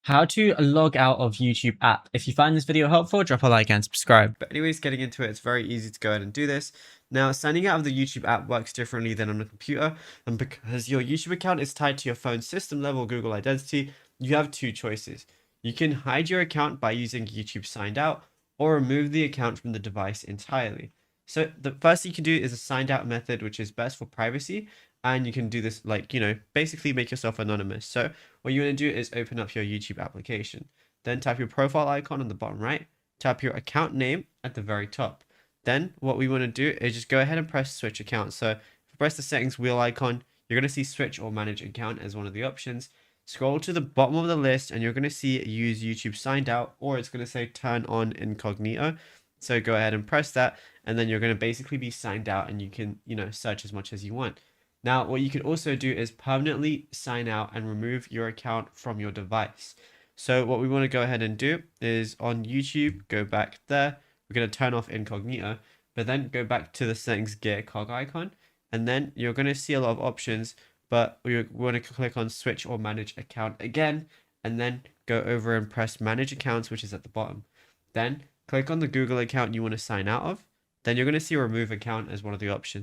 How to log out of YouTube app. If you find this video helpful, drop a like and subscribe. But anyways, getting into it, it's very easy to go ahead and do this. Now, signing out of the YouTube app works differently than on a computer, and because your YouTube account is tied to your phone's system level Google identity, you have two choices. You can hide your account by using YouTube signed out, or remove the account from the device entirely. So the first thing you can do is a signed out method, which is best for privacy, and you can do this basically make yourself anonymous. So what you want to do is open up your YouTube application, then tap your profile icon on the bottom right, tap your account name at the very top. Then what we want to do is just go ahead and press switch account. So if you press the settings wheel icon, you're going to see switch or manage account as one of the options. Scroll to the bottom of the list and you're going to see use YouTube signed out, or it's going to say turn on incognito. So go ahead and press that, and then you're going to basically be signed out and you can, search as much as you want. Now, what you can also do is permanently sign out and remove your account from your device. So what we want to go ahead and do is on YouTube, go back there. We're going to turn off incognito, but then go back to the settings gear cog icon. And then you're going to see a lot of options, but we want to click on switch or manage account again, and then go over and press manage accounts, which is at the bottom. Then click on the Google account you want to sign out of. Then you're going to see remove account as one of the options.